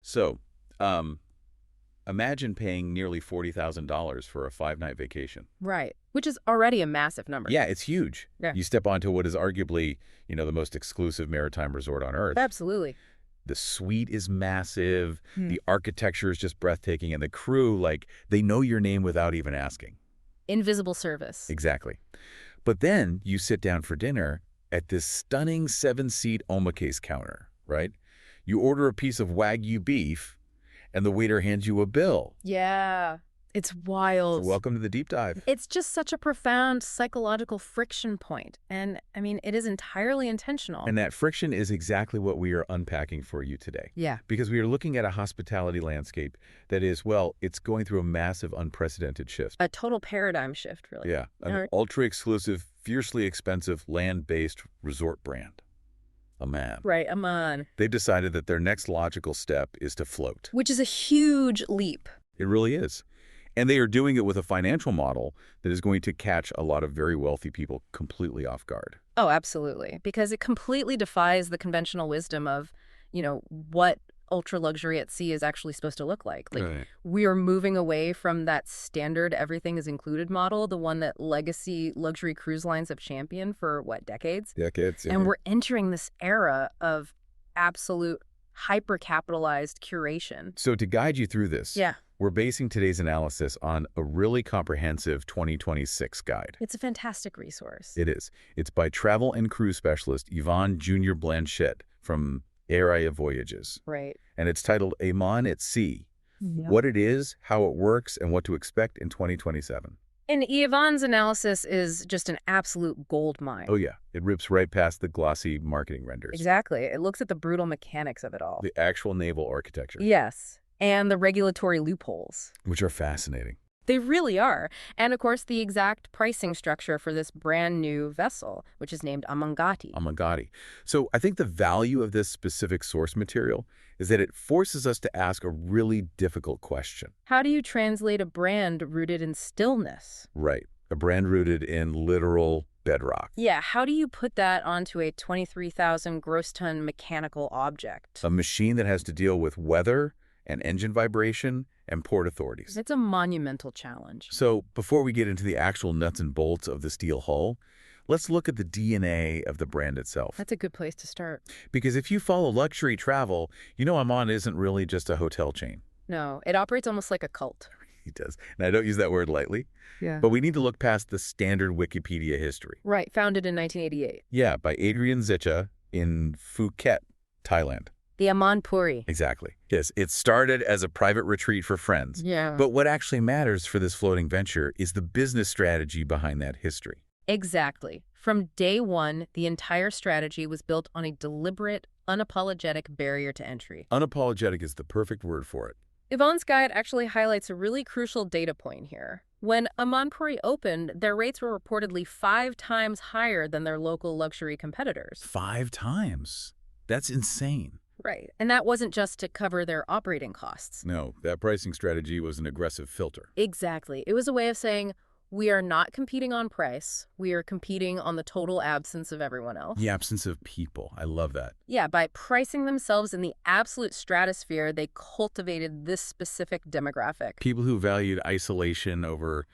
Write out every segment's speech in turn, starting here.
So, imagine paying nearly $40,000 for a 5-night vacation. Right. Which is already a massive number. Yeah, it's huge. Yeah. You step onto what is arguably, the most exclusive maritime resort on Earth. Absolutely. The suite is massive. Hmm. The architecture is just breathtaking. And the crew, they know your name without even asking. Invisible service. Exactly. But then you sit down for dinner at this stunning 7-seat omakase counter, right? You order a piece of Wagyu beef, and the waiter hands you a bill. Yeah. It's wild. So welcome to the deep dive. It's just such a profound psychological friction point. And, it is entirely intentional. And that friction is exactly what we are unpacking for you today. Yeah. Because we are looking at a hospitality landscape that is, it's going through a massive, unprecedented shift. A total paradigm shift, really. Yeah. An ultra-exclusive, fiercely expensive, land-based resort brand. Aman. Right, Aman. They've decided that their next logical step is to float. Which is a huge leap. It really is. And they are doing it with a financial model that is going to catch a lot of very wealthy people completely off guard. Oh, absolutely. Because it completely defies the conventional wisdom of, what ultra-luxury at sea is actually supposed to look like. Right. We are moving away from that standard everything is included model, the one that legacy luxury cruise lines have championed for, decades? Decades, yeah. And we're entering this era of absolute hyper-capitalized curation. So to guide you through this, Yeah. we're basing today's analysis on a really comprehensive 2026 guide. It's a fantastic resource. It is. It's by travel and cruise specialist Yvonne Junior Blanchette from Area Voyages. Right. And it's titled Aman at Sea, Yep. What it is, how it works, and what to expect in 2027. And Yvonne's analysis is just an absolute gold mine. Oh, yeah. It rips right past the glossy marketing renders. Exactly. It looks at the brutal mechanics of it all. The actual naval architecture. Yes. And the regulatory loopholes. Which are fascinating. They really are. And, of course, the exact pricing structure for this brand new vessel, which is named Amangati. Amangati. So I think the value of this specific source material is that it forces us to ask a really difficult question. How do you translate a brand rooted in stillness? Right. A brand rooted in literal bedrock. Yeah, how do you put that onto a 23,000 gross ton mechanical object? A machine that has to deal with weather and engine vibration and port authorities. It's a monumental challenge. So before we get into the actual nuts and bolts of the steel hull, let's look at the DNA of the brand itself. That's a good place to start. Because if you follow luxury travel, Aman isn't really just a hotel chain. No, it operates almost like a cult. It does. And I don't use that word lightly. Yeah. But we need to look past the standard Wikipedia history. Right, founded in 1988. Yeah, by Adrian Zicha in Phuket, Thailand. The Aman Puri. Exactly. Yes, it started as a private retreat for friends. Yeah. But what actually matters for this floating venture is the business strategy behind that history. Exactly. From day one, the entire strategy was built on a deliberate, unapologetic barrier to entry. Unapologetic is the perfect word for it. Yvonne's guide actually highlights a really crucial data point here. When Aman Puri opened, their rates were reportedly 5 times higher than their local luxury competitors. 5 times? That's insane. Right. And that wasn't just to cover their operating costs. No, that pricing strategy was an aggressive filter. Exactly. It was a way of saying, we are not competing on price. We are competing on the total absence of everyone else. The absence of people. I love that. Yeah, by pricing themselves in the absolute stratosphere, they cultivated this specific demographic. People who valued isolation over,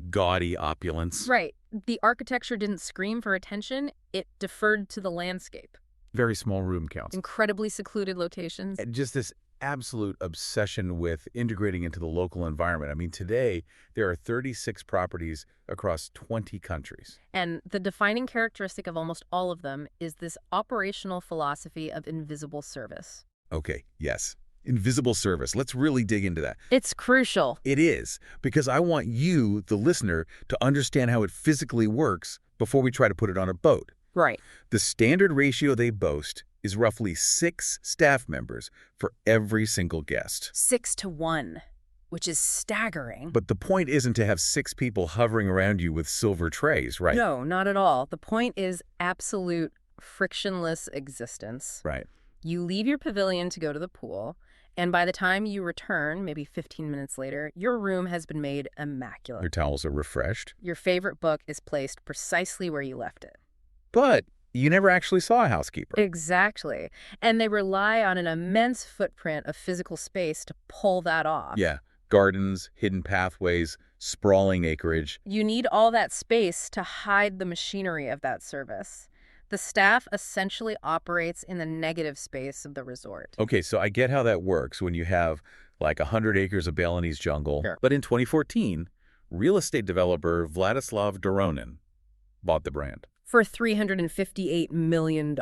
gaudy opulence. Right. The architecture didn't scream for attention. It deferred to the landscape. Very small room counts. Incredibly secluded locations. And just this absolute obsession with integrating into the local environment. I mean, today, there are 36 properties across 20 countries. And the defining characteristic of almost all of them is this operational philosophy of invisible service. Okay, yes. Invisible service. Let's really dig into that. It's crucial. It is, because I want you, the listener, to understand how it physically works before we try to put it on a boat. Right. The standard ratio they boast is roughly 6 staff members for every single guest. 6 to 1, which is staggering. But the point isn't to have 6 people hovering around you with silver trays, right? No, not at all. The point is absolute frictionless existence. Right. You leave your pavilion to go to the pool, and by the time you return, maybe 15 minutes later, your room has been made immaculate. Your towels are refreshed. Your favorite book is placed precisely where you left it. But You never actually saw a housekeeper. Exactly. And they rely on an immense footprint of physical space to pull that off. Yeah, gardens, hidden pathways, sprawling acreage. You need all that space to hide the machinery of that service. The staff essentially operates in the negative space of the resort. Okay, so I get how that works when you have like 100 acres of Balinese jungle. Sure. But in 2014, real estate developer Vladislav Doronin bought the brand. For $358 million.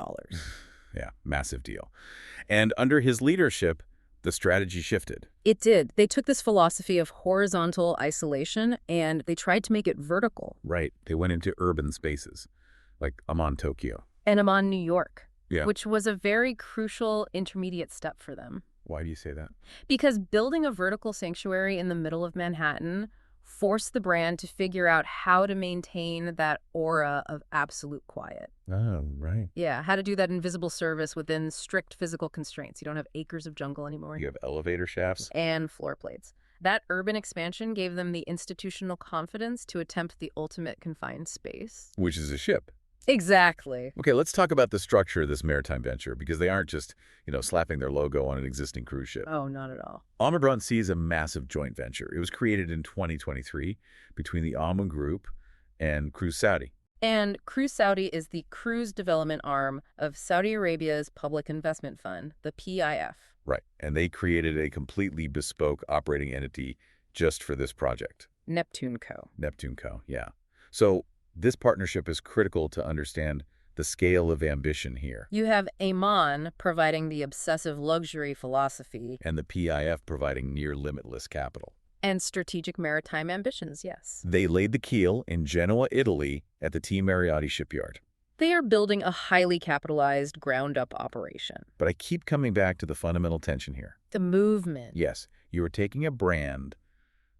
Yeah, massive deal. And under his leadership, the strategy shifted. It did. They took this philosophy of horizontal isolation and they tried to make it vertical. Right. They went into urban spaces, like Aman, Tokyo. And Aman, New York, Yeah. which was a very crucial intermediate step for them. Why do you say that? Because building a vertical sanctuary in the middle of Manhattan forced the brand to figure out how to maintain that aura of absolute quiet. Oh, right. Yeah, how to do that invisible service within strict physical constraints. You don't have acres of jungle anymore. You have elevator shafts. And floor plates. That urban expansion gave them the institutional confidence to attempt the ultimate confined space. Which is a ship. Exactly. Okay, let's talk about the structure of this maritime venture, because they aren't just, slapping their logo on an existing cruise ship. Oh, not at all. Aman Sea is a massive joint venture. It was created in 2023 between the Aman Group and Cruise Saudi. And Cruise Saudi is the cruise development arm of Saudi Arabia's public investment fund, the PIF. Right, and they created a completely bespoke operating entity just for this project. Neptune Co. Neptune Co., yeah. So this partnership is critical to understand the scale of ambition here. You have Aman providing the obsessive luxury philosophy. And the PIF providing near limitless capital. And strategic maritime ambitions, yes. They laid the keel in Genoa, Italy at the T. Mariotti shipyard. They are building a highly capitalized, ground-up operation. But I keep coming back to the fundamental tension here. The movement. Yes, you are taking a brand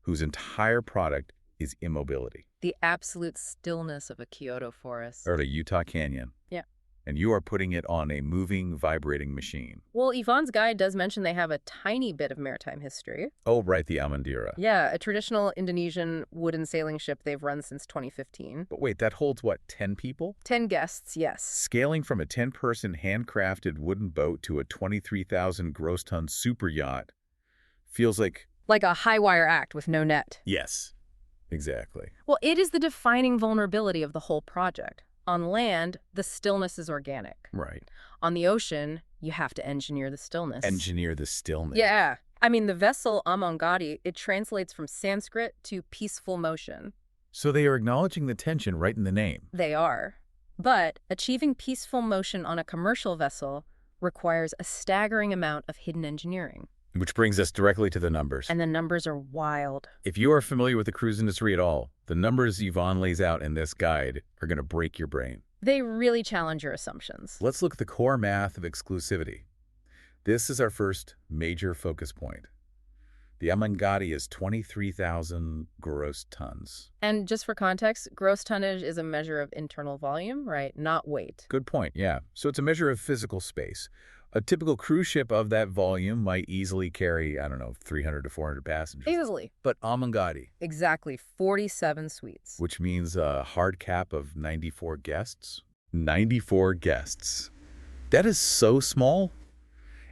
whose entire product is immobility. The absolute stillness of a Kyoto forest. Or a Utah canyon. Yeah. And you are putting it on a moving, vibrating machine. Well, Yvonne's guide does mention they have a tiny bit of maritime history. Oh, right, the Almandira. Yeah, a traditional Indonesian wooden sailing ship they've run since 2015. But wait, that holds, what, 10 people? 10 guests, yes. Scaling from a 10-person handcrafted wooden boat to a 23,000 gross ton super yacht feels like... Like a high-wire act with no net. Yes, exactly. Well, it is the defining vulnerability of the whole project. On land, the stillness is organic. Right. On the ocean, you have to engineer the stillness. Engineer the stillness. Yeah. I mean, the vessel Amangadi, it translates from Sanskrit to peaceful motion. So they are acknowledging the tension right in the name. They are. But achieving peaceful motion on a commercial vessel requires a staggering amount of hidden engineering. Which brings us directly to the numbers. And the numbers are wild. If you are familiar with the cruise industry at all, the numbers Yvonne lays out in this guide are going to break your brain. They really challenge your assumptions. Let's look at the core math of exclusivity. This is our first major focus point. The Amangadi is 23,000 gross tons. And just for context, gross tonnage is a measure of internal volume, right? Not weight. Good point, yeah. So it's a measure of physical space. A typical cruise ship of that volume might easily carry, 300 to 400 passengers. Easily. But Amangadi, Exactly. 47 suites. which means a hard cap of 94 guests. 94 guests. That is so small.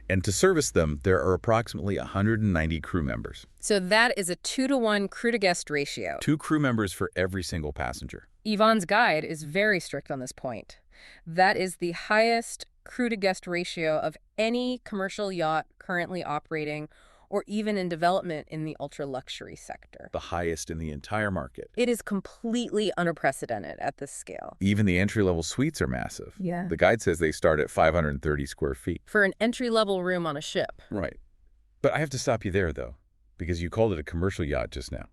And to service them, there are approximately 190 crew members. So that is a 2-to-1 crew-to-guest ratio. 2 crew members for every single passenger. Yvonne's guide is very strict on this point. That is the highest crew-to-guest ratio of any commercial yacht currently operating or even in development in the ultra-luxury sector. The highest in the entire market. It is completely unprecedented at this scale. Even the entry-level suites are massive. Yeah. The guide says they start at 530 square feet. For an entry-level room on a ship. Right. But I have to stop you there, though, because you called it a commercial yacht just now.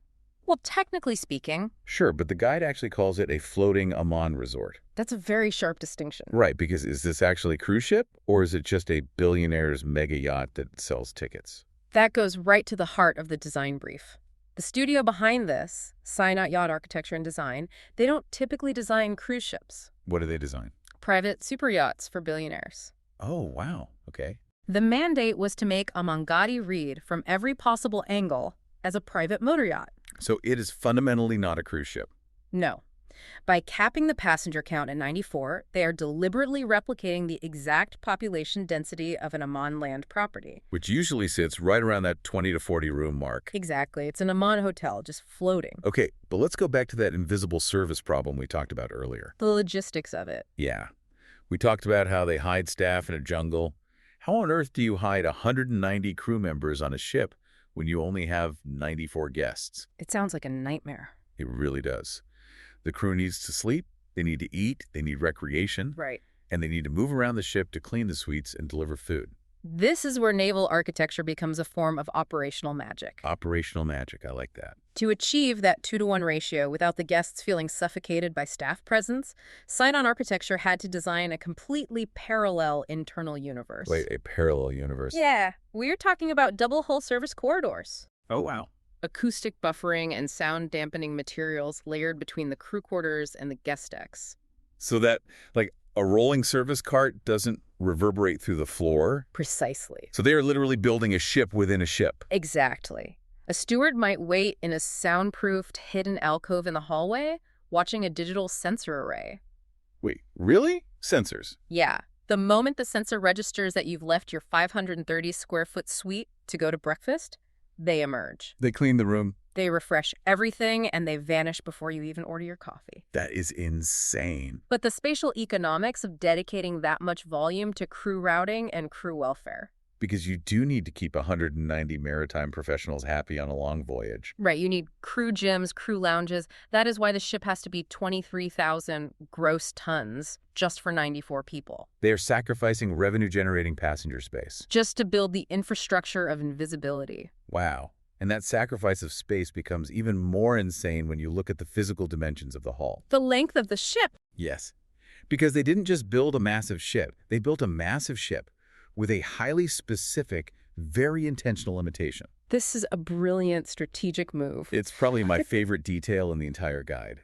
Well, technically speaking, Sure, but the guide actually calls it a floating Aman resort. that's a very sharp distinction. Right, because is this actually a cruise ship, or is it just a billionaire's mega yacht that sells tickets? That goes right to the heart of the design brief. The studio behind this, Sinat Yacht Architecture and Design, they don't typically design cruise ships. What do they design? Private super yachts for billionaires. Oh, wow. Okay. The mandate was to make Amangadi read from every possible angle as a private motor yacht. So it is fundamentally not a cruise ship. No. By capping the passenger count at 94, they are deliberately replicating the exact population density of an Aman land property. Which usually sits right around that 20 to 40 room mark. Exactly. It's an Aman hotel, just floating. Okay, but let's go back to that invisible service problem we talked about earlier. The logistics of it. Yeah. We talked about how they hide staff in a jungle. How on earth do you hide 190 crew members on a ship when you only have 94 guests? It sounds like a nightmare. It really does. The crew needs to sleep, they need to eat, they need recreation, Right. and they need to move around the ship to clean the suites and deliver food. This is where naval architecture becomes a form of operational magic. Operational magic, I like that. To achieve that 2-to-1 ratio without the guests feeling suffocated by staff presence, Sidon Architecture had to design a completely parallel internal universe. Wait, a parallel universe? Yeah, we're talking about double hull service corridors. Oh, wow. Acoustic buffering and sound dampening materials layered between the crew quarters and the guest decks. So that, like, a rolling service cart doesn't reverberate through the floor? Precisely. So they are literally building a ship within a ship. Exactly. A steward might wait in a soundproofed hidden alcove in the hallway, watching a digital sensor array. Wait, really? Sensors? Yeah. The moment the sensor registers that you've left your 530-square-foot suite to go to breakfast, they emerge. They clean the room? They refresh everything, and they vanish before you even order your coffee. That is insane. But the spatial economics of dedicating that much volume to crew routing and crew welfare. Because you do need to keep 190 maritime professionals happy on a long voyage. Right, you need crew gyms, crew lounges. That is why the ship has to be 23,000 gross tons just for 94 people. They are sacrificing revenue-generating passenger space. Just to build the infrastructure of invisibility. Wow. And that sacrifice of space becomes even more insane when you look at the physical dimensions of the hull. The length of the ship. Yes. Because they didn't just build a massive ship. They built a massive ship with a highly specific, very intentional limitation. This is a brilliant strategic move. It's probably my favorite detail in the entire guide.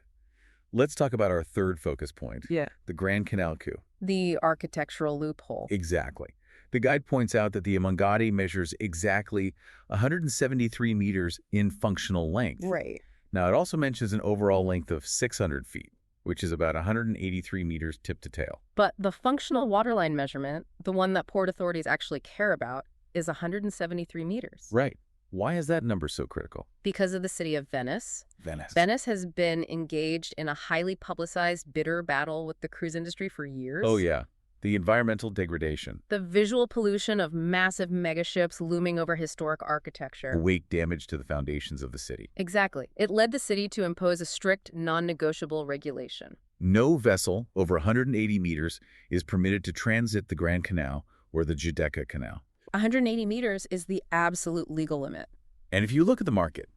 Let's talk about our third focus point. Yeah. The Grand Canal coup. The architectural loophole. Exactly. The guide points out that the Amangati measures exactly 173 meters in functional length. Right. Now, it also mentions an overall length of 600 feet, which is about 183 meters tip to tail. But the functional waterline measurement, the one that port authorities actually care about, is 173 meters. Right. Why is that number so critical? Because of the city of Venice. Venice. Venice has been engaged in a highly publicized, bitter battle with the cruise industry for years. Oh, yeah. The environmental degradation. The visual pollution of massive megaships looming over historic architecture. Wake damage to the foundations of the city. Exactly. It led the city to impose a strict, non-negotiable regulation. No vessel over 180 meters is permitted to transit the Grand Canal or the Giudecca Canal. 180 meters is the absolute legal limit. And if you look at the market,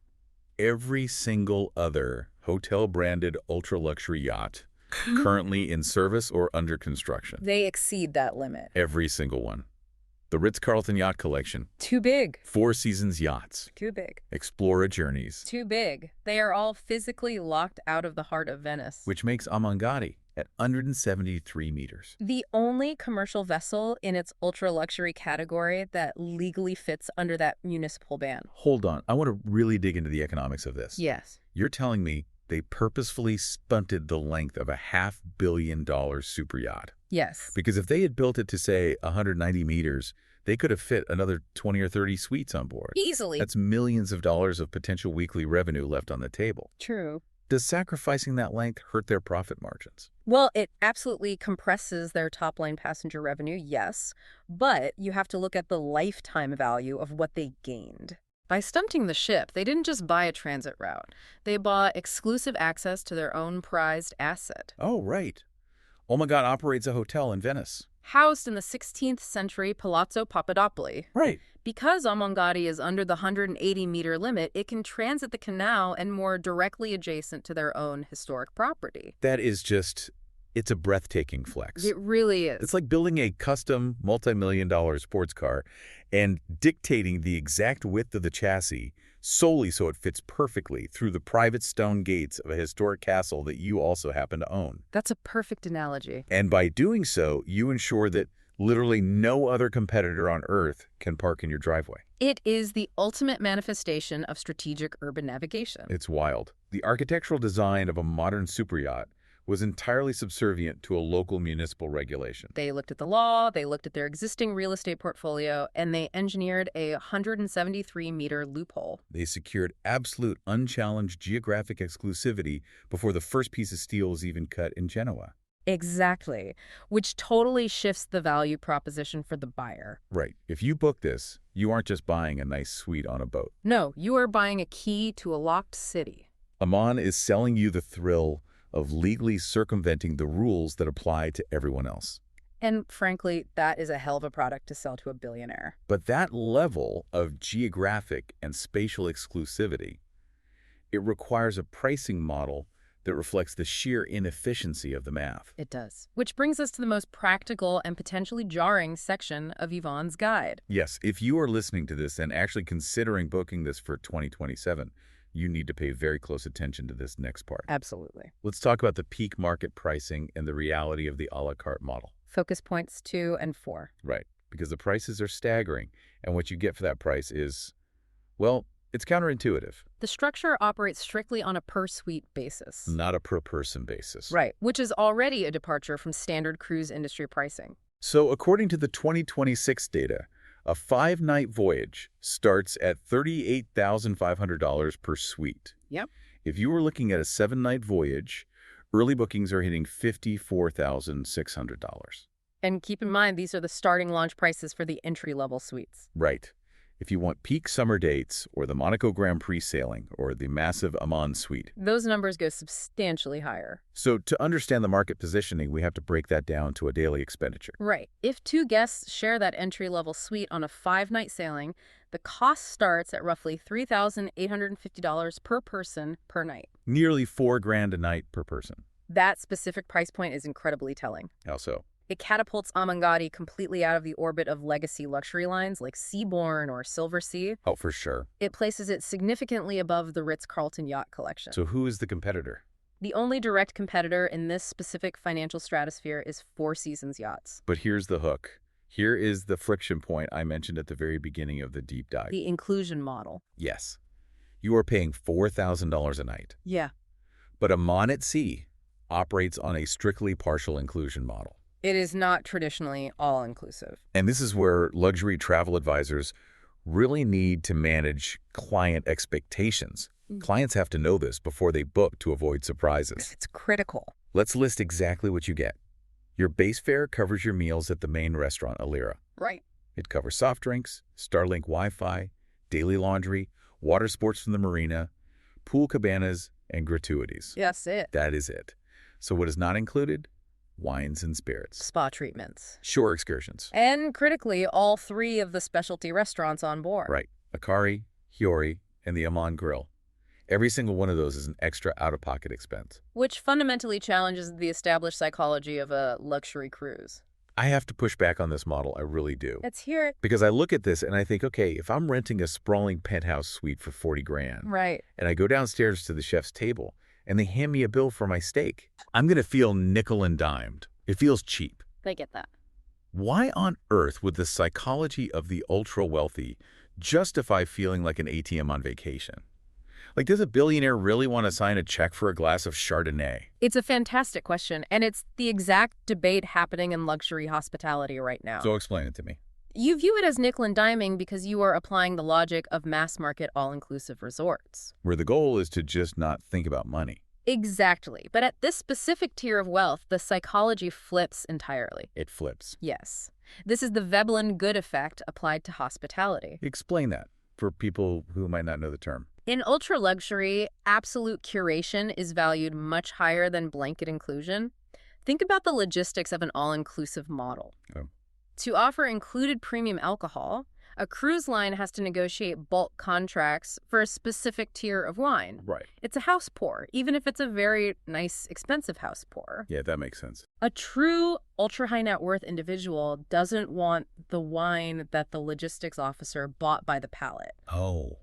every single other hotel-branded ultra-luxury yacht currently in service or under construction. They exceed that limit. Every single one. The Ritz-Carlton Yacht Collection. Too big. Seasons Yachts. Too big. Explora Journeys. Too big. They are all physically locked out of the heart of Venice. Which makes Amangati at 173 meters. The only commercial vessel in its ultra-luxury category that legally fits under that municipal ban. Hold on. I want to really dig into the economics of this. Yes. You're telling me they purposefully stunted the length of a $500 million super yacht. Yes. Because if they had built it to, say, 190 meters, they could have fit another 20 or 30 suites on board. Easily. That's millions of dollars of potential weekly revenue left on the table. True. Does sacrificing that length hurt their profit margins? Well, it absolutely compresses their top-line passenger revenue, yes. But you have to look at the lifetime value of what they gained. By stunting the ship, they didn't just buy a transit route. They bought exclusive access to their own prized asset. Oh, right. Omagad operates a hotel in Venice. Housed in the 16th century Palazzo Papadopoli. Right. Because Amangati is under the 180-meter limit, it can transit the canal and more directly adjacent to their own historic property. That is just, it's a breathtaking flex. It really is. It's like building a custom multi-million-dollar sports car and dictating the exact width of the chassis solely so it fits perfectly through the private stone gates of a historic castle that you also happen to own. That's a perfect analogy. And by doing so, you ensure that literally no other competitor on Earth can park in your driveway. It is the ultimate manifestation of strategic urban navigation. It's wild. The architectural design of a modern superyacht was entirely subservient to a local municipal regulation. They looked at the law, they looked at their existing real estate portfolio, and they engineered a 173-meter loophole. They secured absolute unchallenged geographic exclusivity before the first piece of steel was even cut in Genoa. Exactly, which totally shifts the value proposition for the buyer. Right. If you book this, you aren't just buying a nice suite on a boat. No, you are buying a key to a locked city. Aman is selling you the thrill of legally circumventing the rules that apply to everyone else. And frankly, that is a hell of a product to sell to a billionaire. But that level of geographic and spatial exclusivity, it requires a pricing model that reflects the sheer inefficiency of the math. It does. Which brings us to the most practical and potentially jarring section of Yvonne's guide. Yes, if you are listening to this and actually considering booking this for 2027, you need to pay very close attention to this next part. Absolutely. Let's talk about the peak market pricing and the reality of the a la carte model. Focus points 2 and 4. Right, because the prices are staggering, and what you get for that price is, well, it's counterintuitive. The structure operates strictly on a per-suite basis. Not a per-person basis. Right, which is already a departure from standard cruise industry pricing. So according to the 2026 data, a 5-night voyage starts at $38,500 per suite. Yep. If you were looking at a 7-night voyage, early bookings are hitting $54,600. And keep in mind, these are the starting launch prices for the entry-level suites. Right. If you want peak summer dates, or the Monaco Grand Prix sailing, or the massive Aman suite, those numbers go substantially higher. So to understand the market positioning, we have to break that down to a daily expenditure. Right. If 2 guests share that entry-level suite on a 5-night sailing, the cost starts at roughly $3,850 per person per night. Nearly $4,000 a night per person. That specific price point is incredibly telling. How so? It catapults Amangati completely out of the orbit of legacy luxury lines like Seabourn or Silversea. Oh, for sure. It places it significantly above the Ritz-Carlton Yacht Collection. So who is the competitor? The only direct competitor in this specific financial stratosphere is Four Seasons Yachts. But here's the hook. Here is the friction point I mentioned at the very beginning of the deep dive. The inclusion model. Yes. You are paying $4,000 a night. Yeah. But Aman at Sea operates on a strictly partial inclusion model. It is not traditionally all-inclusive. And this is where luxury travel advisors really need to manage client expectations. Clients have to know this before they book to avoid surprises. It's critical. Let's list exactly what you get. Your base fare covers your meals at the main restaurant, Alira. Right. It covers soft drinks, Starlink Wi-Fi, daily laundry, water sports from the marina, pool cabanas, and gratuities. That's it. That is it. So what is not included? Wines and spirits. Spa treatments. Shore excursions. And critically, all 3 of the specialty restaurants on board. Right. Akari, Hiyori, and the Aman Grill. Every single one of those is an extra out-of-pocket expense. Which fundamentally challenges the established psychology of a luxury cruise. I have to push back on this model, I really do. Let's hear it. Because I look at this and I think, okay, if I'm renting a sprawling penthouse suite for $40,000, Right. and I go downstairs to the chef's table, and they hand me a bill for my steak, I'm going to feel nickel and dimed. It feels cheap. I get that. Why on earth would the psychology of the ultra-wealthy justify feeling like an ATM on vacation? Like, does a billionaire really want to sign a check for a glass of Chardonnay? It's a fantastic question, and it's the exact debate happening in luxury hospitality right now. So explain it to me. You view it as nickel and diming because you are applying the logic of mass-market all-inclusive resorts. Where the goal is to just not think about money. Exactly. But at this specific tier of wealth, the psychology flips entirely. It flips. Yes. This is the Veblen good effect applied to hospitality. Explain that for people who might not know the term. In ultra-luxury, absolute curation is valued much higher than blanket inclusion. Think about the logistics of an all-inclusive model. Oh. To offer included premium alcohol, a cruise line has to negotiate bulk contracts for a specific tier of wine. Right. It's a house pour, even if it's a very nice, expensive house pour. Yeah, that makes sense. A true ultra-high net worth individual doesn't want the wine that the logistics officer bought by the pallet. Oh.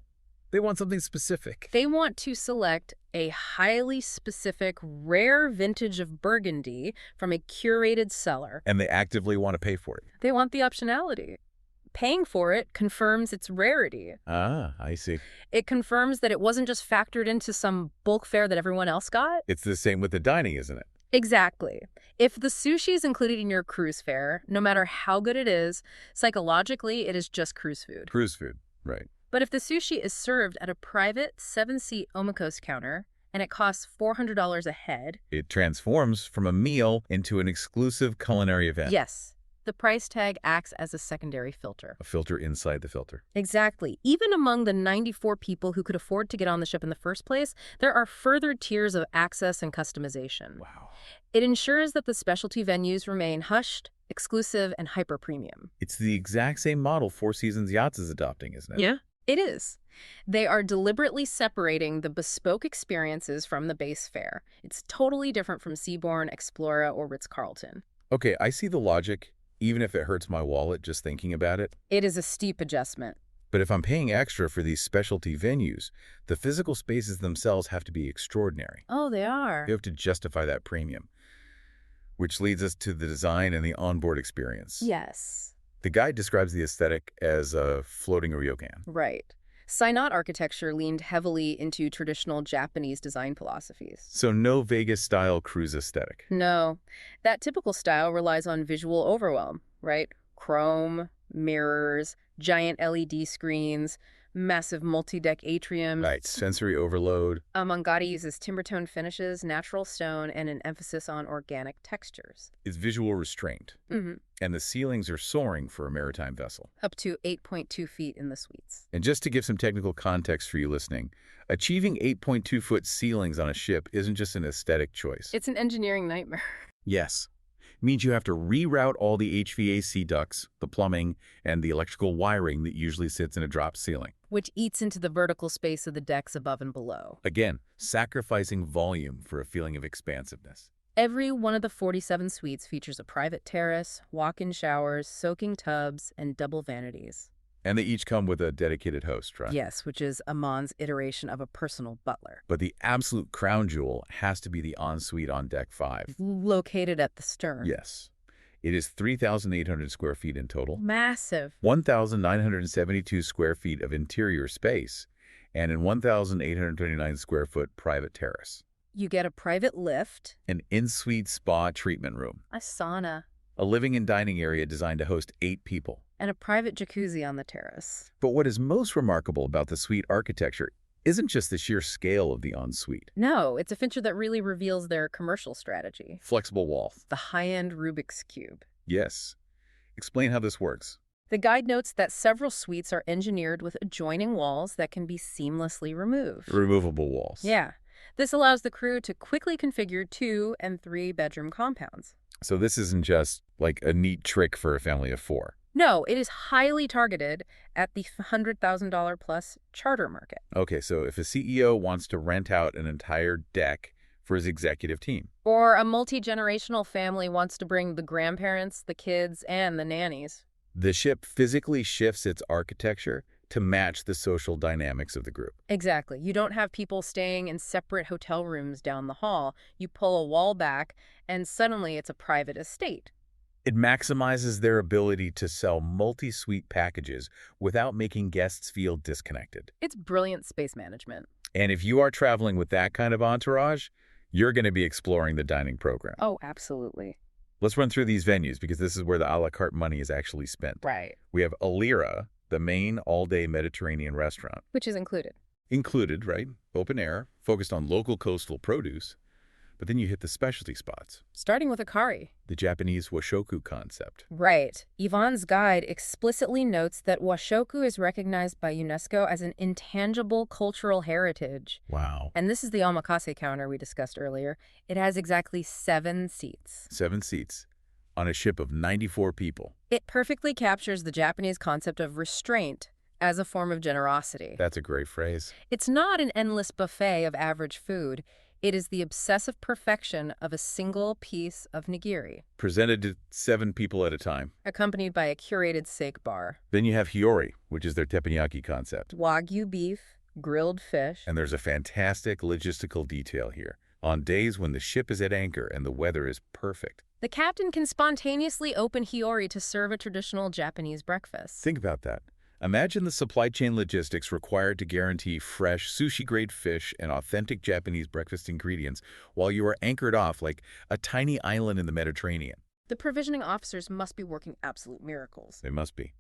They want something specific. They want to select a highly specific, rare vintage of Burgundy from a curated cellar. And they actively want to pay for it. They want the optionality. Paying for it confirms its rarity. Ah, I see. It confirms that it wasn't just factored into some bulk fare that everyone else got. It's the same with the dining, isn't it? Exactly. If the sushi is included in your cruise fare, no matter how good it is, psychologically, it is just cruise food. Cruise food, right. But if the sushi is served at a private 7-seat Omikos counter and it costs $400 a head, It transforms from a meal into an exclusive culinary event. yes, the price tag acts as a secondary filter. A filter inside the filter. Exactly. Even among the 94 people who could afford to get on the ship in the first place, there are further tiers of access and customization. Wow. It ensures that the specialty venues remain hushed, exclusive, and hyper-premium. It's the exact same model Four Seasons Yachts is adopting, isn't it? Yeah, it is. They are deliberately separating the bespoke experiences from the base fare. It's totally different from Seabourn, Explora, or Ritz-Carlton. Okay, I see the logic, even if it hurts my wallet just thinking about it. It is a steep adjustment. But if I'm paying extra for these specialty venues, the physical spaces themselves have to be extraordinary. Oh, they are. You have to justify that premium. Which leads us to the design and the onboard experience. Yes. The guide describes the aesthetic as a floating ryokan. Right. Sinat architecture leaned heavily into traditional Japanese design philosophies. So no Vegas-style cruise aesthetic. No, that typical style relies on visual overwhelm, right? Chrome, mirrors, giant LED screens, massive multi-deck atriums. Right, sensory overload. Amangati uses timber-tone finishes, natural stone, and an emphasis on organic textures. It's visual restraint. And the ceilings are soaring for a maritime vessel. Up to 8.2 feet in the suites. And just to give some technical context for you listening, achieving 8.2-foot ceilings on a ship isn't just an aesthetic choice. It's an engineering nightmare. Yes. It means you have to reroute all the HVAC ducts, the plumbing, and the electrical wiring that usually sits in a drop ceiling. Which eats into the vertical space of the decks above and below. Again, sacrificing volume for a feeling of expansiveness. Every one of the 47 suites features a private terrace, walk-in showers, soaking tubs, and double vanities. And they each come with a dedicated host, right? Yes, which is Aman's iteration of a personal butler. But the absolute crown jewel has to be the ensuite on Deck 5. Located at the stern. Yes. It is 3,800 square feet in total. Massive. 1,972 square feet of interior space, and an 1,829 square foot private terrace. You get a private lift. An in-suite spa treatment room. A sauna. A living and dining area designed to host 8 people. And a private jacuzzi on the terrace. But what is most remarkable about the suite architecture isn't just the sheer scale of the ensuite. No, it's a feature that really reveals their commercial strategy. Flexible walls. The high-end Rubik's Cube. Yes. Explain how this works. The guide notes that several suites are engineered with adjoining walls that can be seamlessly removed. Removable walls. Yeah. This allows the crew to quickly configure 2- and 3-bedroom compounds. So this isn't just like a neat trick for a family of 4. No, it is highly targeted at the $100,000 plus charter market. Okay, so if a CEO wants to rent out an entire deck for his executive team. Or a multi-generational family wants to bring the grandparents, the kids, and the nannies. The ship physically shifts its architecture to match the social dynamics of the group. Exactly. You don't have people staying in separate hotel rooms down the hall. You pull a wall back, and suddenly it's a private estate. It maximizes their ability to sell multi-suite packages without making guests feel disconnected. It's brilliant space management. And if you are traveling with that kind of entourage, you're going to be exploring the dining program. Oh, absolutely. Let's run through these venues because this is where the a la carte money is actually spent. Right. We have Alira, the main all-day Mediterranean restaurant. Which is included. Included, right? Open air, focused on local coastal produce. But then you hit the specialty spots. Starting with Akari. The Japanese washoku concept. Right. Yvonne's guide explicitly notes that washoku is recognized by UNESCO as an intangible cultural heritage. Wow. And this is the omakase counter we discussed earlier. It has exactly 7 seats. 7 seats on a ship of 94 people. It perfectly captures the Japanese concept of restraint as a form of generosity. That's a great phrase. It's not an endless buffet of average food. It is the obsessive perfection of a single piece of nigiri, Presented to 7 people at a time. accompanied by a curated steak bar. Then you have Hiyori, which is their teppanyaki concept. Wagyu beef, grilled fish. And there's a fantastic logistical detail here. On days when the ship is at anchor and the weather is perfect, The captain can spontaneously open Hiyori to serve a traditional Japanese breakfast. Think about that. Imagine the supply chain logistics required to guarantee fresh, sushi-grade fish and authentic Japanese breakfast ingredients while you are anchored off like a tiny island in the Mediterranean. The provisioning officers must be working absolute miracles. They must be.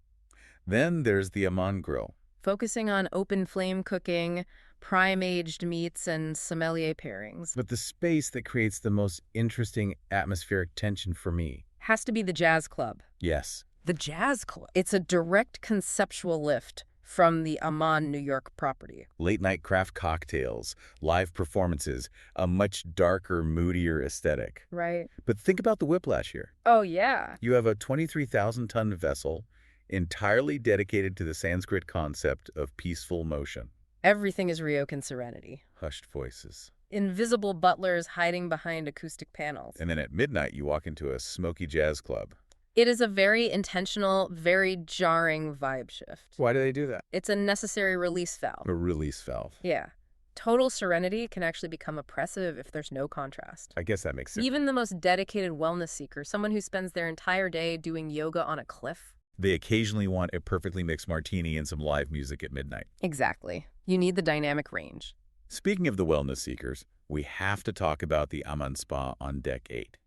Then there's the Aman grill. Focusing on open flame cooking, prime-aged meats, and sommelier pairings. But the space that creates the most interesting atmospheric tension for me. Has to be the Jazz Club. Yes. The Jazz Club. It's a direct conceptual lift from the Aman, New York property. Late-night craft cocktails, live performances, a much darker, moodier aesthetic. Right. But think about the whiplash here. Oh, yeah. You have a 23,000-ton vessel entirely dedicated to the Sanskrit concept of peaceful motion. Everything is Ryokan serenity. Hushed voices. Invisible butlers hiding behind acoustic panels. And then at midnight, you walk into a smoky jazz club. It is a very intentional, very jarring vibe shift. Why do they do that? It's a necessary release valve. A release valve. Yeah. Total serenity can actually become oppressive if there's no contrast. I guess that makes sense. Even the most dedicated wellness seeker, someone who spends their entire day doing yoga on a cliff. They occasionally want a perfectly mixed martini and some live music at midnight. Exactly. You need the dynamic range. Speaking of the wellness seekers, we have to talk about the Aman Spa on Deck 8.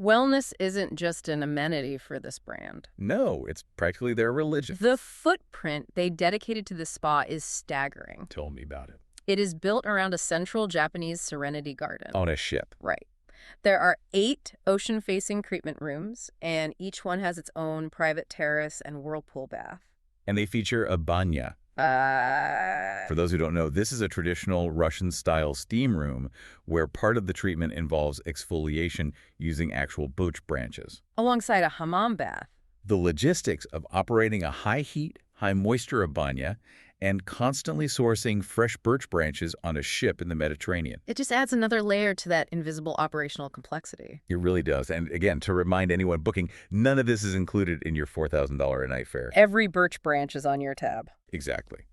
Wellness isn't just an amenity for this brand. No, it's practically their religion. The footprint they dedicated to the spa is staggering. Tell me about it. It is built around a central Japanese serenity garden. On a ship. Right. There are 8 ocean-facing treatment rooms, and each one has its own private terrace and whirlpool bath. And they feature a banya. For those who don't know, this is a traditional Russian-style steam room where part of the treatment involves exfoliation using actual birch branches. Alongside a hammam bath. The logistics of operating a high-heat, high-moisture banya and constantly sourcing fresh birch branches on a ship in the Mediterranean. It just adds another layer to that invisible operational complexity. It really does. And again, to remind anyone booking, none of this is included in your $4,000 a night fare. Every birch branch is on your tab. Exactly.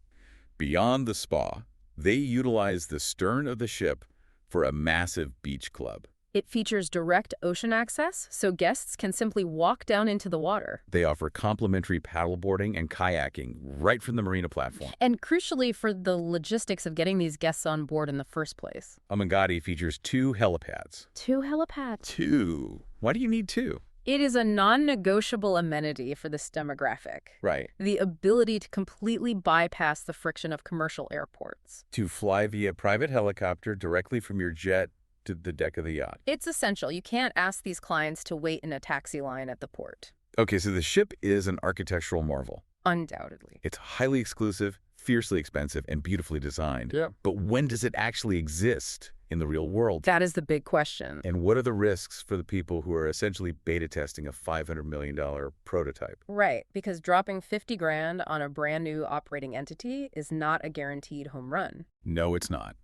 Beyond the spa, they utilize the stern of the ship for a massive beach club. It features direct ocean access, so guests can simply walk down into the water. They offer complimentary paddleboarding and kayaking right from the marina platform. And crucially for the logistics of getting these guests on board in the first place. Amangati features 2 helipads. 2 helipads? 2. Why do you need 2? It is a non-negotiable amenity for this demographic. Right. The ability to completely bypass the friction of commercial airports. To fly via private helicopter directly from your jet to the deck of the yacht. It's essential. You can't ask these clients to wait in a taxi line at the port. Okay, so the ship is an architectural marvel. Undoubtedly. It's highly exclusive, fiercely expensive, and beautifully designed. Yeah. But when does it actually exist in the real world? That is the big question. And what are the risks for the people who are essentially beta testing a $500 million prototype? Right, because dropping 50 grand on a brand new operating entity is not a guaranteed home run. No, it's not.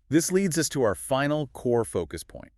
This leads us to our final core focus point,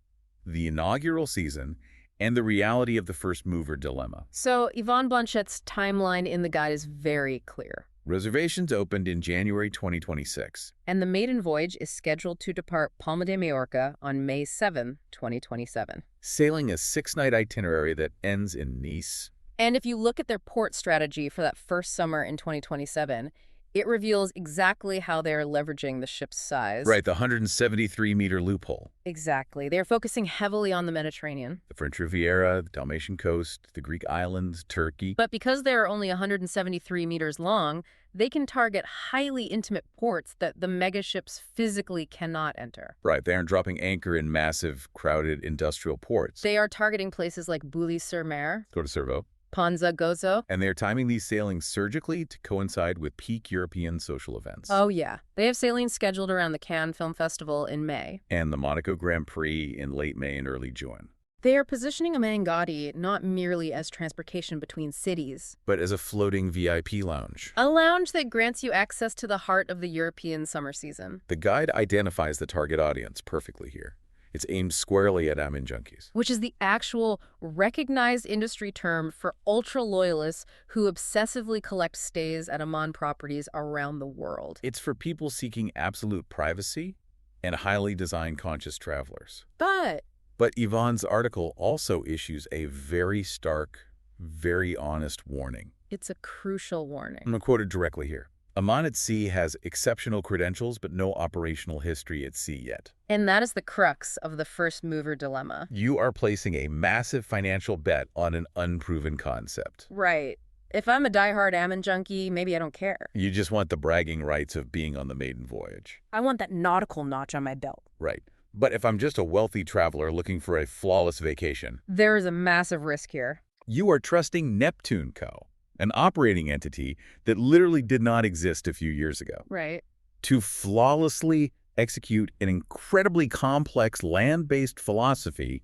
the inaugural season and the reality of the first mover dilemma. So Yvonne Blanchette's timeline in the guide is very clear. Reservations opened in January 2026. And the maiden voyage is scheduled to depart Palma de Mallorca on May 7, 2027. Sailing a 6-night itinerary that ends in Nice. And if you look at their port strategy for that first summer in 2027, it reveals exactly how they're leveraging the ship's size. Right, the 173-meter loophole. Exactly. They're focusing heavily on the Mediterranean. The French Riviera, the Dalmatian coast, the Greek islands, Turkey. But because they're only 173 meters long, they can target highly intimate ports that the megaships physically cannot enter. Right, they aren't dropping anchor in massive, crowded industrial ports. They are targeting places like Bouly-sur-Mer, Go to Cerveau. Ponza, Gozo. And they're timing these sailings surgically to coincide with peak European social events. Oh, yeah. They have sailings scheduled around the Cannes Film Festival in May. And the Monaco Grand Prix in late May and early June. They are positioning Amangati not merely as transportation between cities, but as a floating VIP lounge. A lounge that grants you access to the heart of the European summer season. The guide identifies the target audience perfectly here. It's aimed squarely at Aman junkies. Which is the actual recognized industry term for ultra-loyalists who obsessively collect stays at Aman properties around the world. It's for people seeking absolute privacy and highly design-conscious travelers. But But Yvonne's article also issues a very stark, very honest warning. It's a crucial I'm warning. going to quote it directly here. Aman at sea has exceptional credentials, but no operational history at sea yet. And that is the crux of the first mover dilemma. You are placing a massive financial bet on an unproven concept. Right. If I'm a diehard Aman junkie, maybe I don't care. You just want the bragging rights of being on the maiden voyage. I want that nautical notch on my belt. Right. But if I'm just a wealthy traveler looking for a flawless vacation, There is a massive risk here. you are trusting Neptune Co., an operating entity that literally did not exist a few years ago, Right. to flawlessly execute an incredibly complex land-based philosophy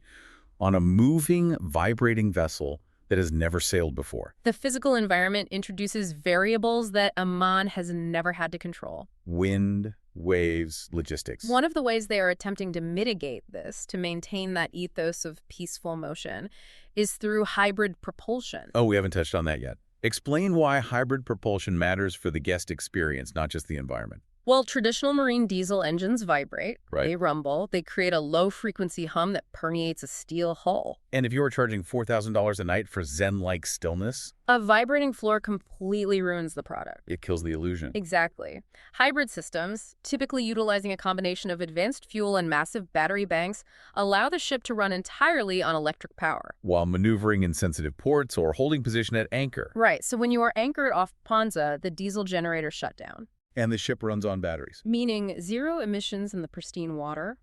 on a moving, vibrating vessel that has never sailed before. The physical environment introduces variables that Aman has never had to control. Wind, waves, logistics. One of the ways they are attempting to mitigate this, to maintain that ethos of peaceful motion, is through hybrid propulsion. Oh, we haven't touched on that yet. Explain why hybrid propulsion matters for the guest experience, not just the environment. Well, traditional marine diesel engines vibrate, Right. They rumble, they create a low-frequency hum that permeates a steel hull. And if you are charging $4,000 a night for zen-like stillness, A vibrating floor completely ruins the product. it kills the illusion. Exactly. Hybrid systems, typically utilizing a combination of advanced fuel and massive battery banks, allow the ship to run entirely on electric power. While maneuvering in sensitive ports or holding position at anchor. Right, so when you are anchored off Ponza, the diesel generator shut down, And the ship runs on batteries. meaning zero emissions in the pristine water,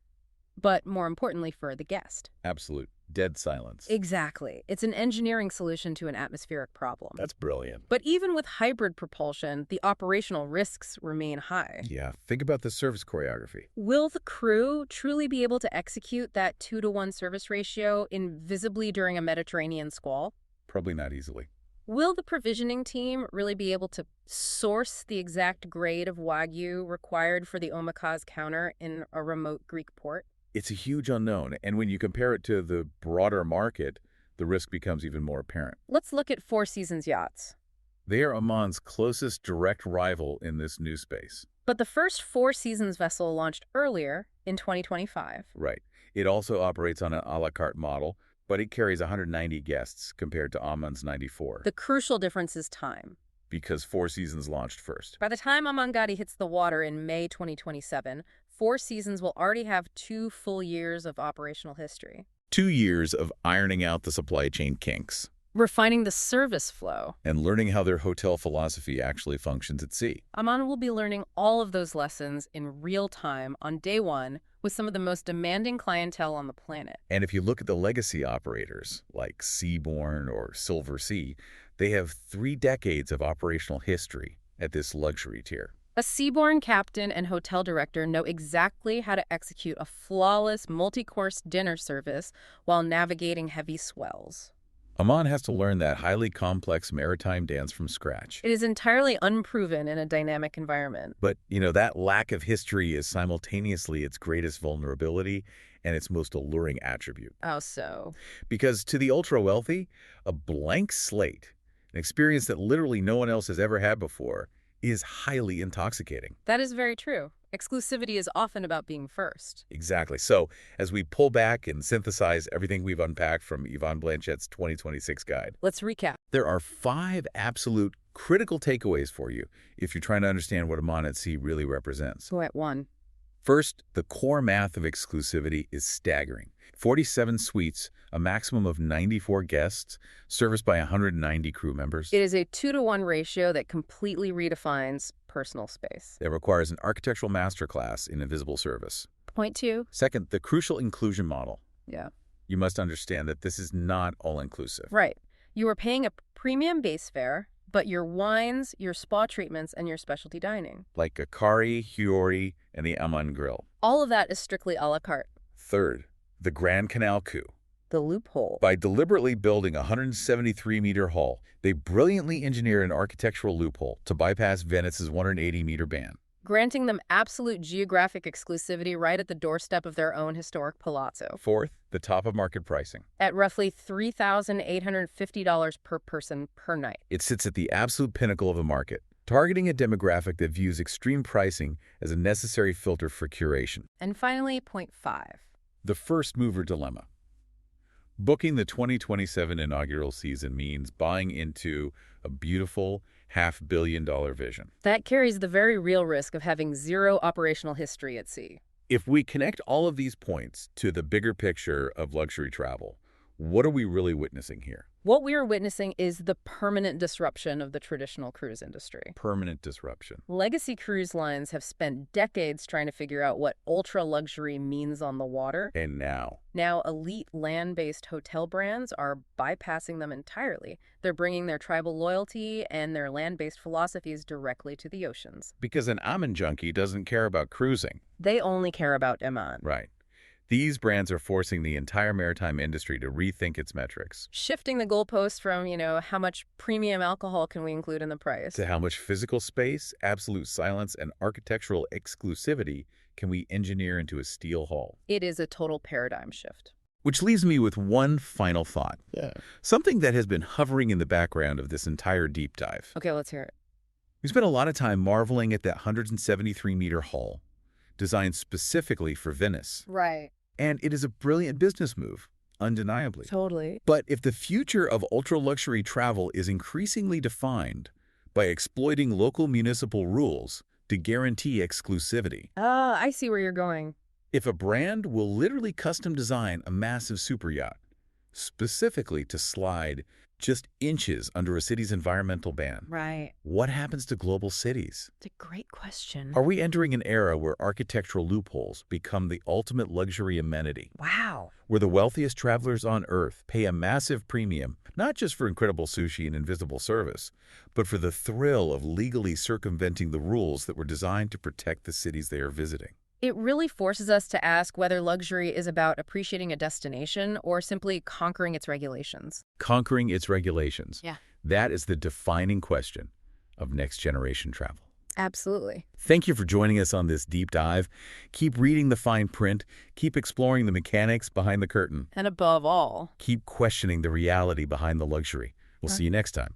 but more importantly for the guest. Absolute dead silence. Exactly. It's an engineering solution to an atmospheric problem. That's brilliant. But even with hybrid propulsion, the operational risks remain high. Yeah, think about the service choreography. Will the crew truly be able to execute that 2-to-1 service ratio invisibly during a Mediterranean squall? Probably not easily. Will the provisioning team really be able to source the exact grade of Wagyu required for the omakase counter in a remote Greek port? It's a huge unknown, and when you compare it to the broader market, the risk becomes even more apparent. Let's look at Four Seasons Yachts. They are Aman's closest direct rival in this new space. But the first Four Seasons vessel launched earlier in 2025. Right. It also operates on an a la carte model, but it carries 190 guests compared to Aman's 94. The crucial difference is time. Because Four Seasons launched first. By the time Amangadi hits the water in May 2027, Four Seasons will already have 2 full years of operational history. 2 years of ironing out the supply chain kinks Refining the service flow. and learning how their hotel philosophy actually functions at sea. Aman will be learning all of those lessons in real time on day one with some of the most demanding clientele on the planet. And if you look at the legacy operators like Seabourn or Silver Sea, they have 3 decades of operational history at this luxury tier. A Seabourn captain and hotel director know exactly how to execute a flawless multi-course dinner service while navigating heavy swells. Aman has to learn that highly complex maritime dance from scratch. It is entirely unproven in a dynamic environment. But, that lack of history is simultaneously its greatest vulnerability and its most alluring attribute. How so? Because to the ultra-wealthy, a blank slate, an experience that literally no one else has ever had before, is highly intoxicating. That is very true. Exclusivity is often about being first. Exactly. So, as we pull back and synthesize everything we've unpacked from Yvonne Blanchette's 2026 guide, Let's recap. there are 5 absolute critical takeaways for you if you're trying to understand what Aman at Sea really represents. Go at 1. First, the core math of exclusivity is staggering. 47 suites, a maximum of 94 guests, serviced by 190 crew members. It is a 2-to-1 ratio that completely redefines personal space. That requires an architectural masterclass in invisible service. Point 2. Second, the crucial inclusion model. Yeah. You must understand that this is not all-inclusive. Right. You are paying a premium base fare, but your wines, your spa treatments, and your specialty dining. Like Akari, Hiyori, and the Aman Grill. All of that is strictly a la carte. Third, the Grand Canal coup. The loophole. By deliberately building a 173-meter hull, they brilliantly engineered an architectural loophole to bypass Venice's 180-meter ban. Granting them absolute geographic exclusivity right at the doorstep of their own historic palazzo. Fourth, the top of market pricing. At roughly $3,850 per person per night. It sits at the absolute pinnacle of the market, targeting a demographic that views extreme pricing as a necessary filter for curation. And finally, point 5. The first mover dilemma. Booking the 2027 inaugural season means buying into a beautiful $500 million vision. That carries the very real risk of having zero operational history at sea. If we connect all of these points to the bigger picture of luxury travel, what are we really witnessing here? What we are witnessing is the permanent disruption of the traditional cruise industry. Permanent disruption. Legacy cruise lines have spent decades trying to figure out what ultra-luxury means on the water. And Now, elite land-based hotel brands are bypassing them entirely. They're bringing their tribal loyalty and their land-based philosophies directly to the oceans. because an Aman junkie doesn't care about cruising. They only care about Aman. Right. These brands are forcing the entire maritime industry to rethink its metrics, Shifting the goalposts from, how much premium alcohol can we include in the price? to how much physical space, absolute silence, and architectural exclusivity can we engineer into a steel hull. It is a total paradigm shift. Which leaves me with one final thought. Yeah. Something that has been hovering in the background of this entire deep dive. Okay, let's hear it. We spent a lot of time marveling at that 173-meter hull, designed specifically for Venice. Right. And it is a brilliant business move, undeniably. Totally. But if the future of ultra-luxury travel is increasingly defined by exploiting local municipal rules to guarantee exclusivity, I see where you're going. if a brand will literally custom design a massive superyacht, specifically to slide just inches under a city's environmental ban, Right. what happens to global cities? It's a great question. Are we entering an era where architectural loopholes become the ultimate luxury amenity, Wow. where the wealthiest travelers on Earth pay a massive premium, not just for incredible sushi and invisible service, but for the thrill of legally circumventing the rules that were designed to protect the cities they are visiting? It really forces us to ask whether luxury is about appreciating a destination or simply conquering its regulations. Conquering its regulations. Yeah. That is the defining question of next-generation travel. Absolutely. Thank you for joining us on this deep dive. Keep reading the fine print. Keep exploring the mechanics behind the curtain. And above all, Keep questioning the reality behind the luxury. We'll see you next time.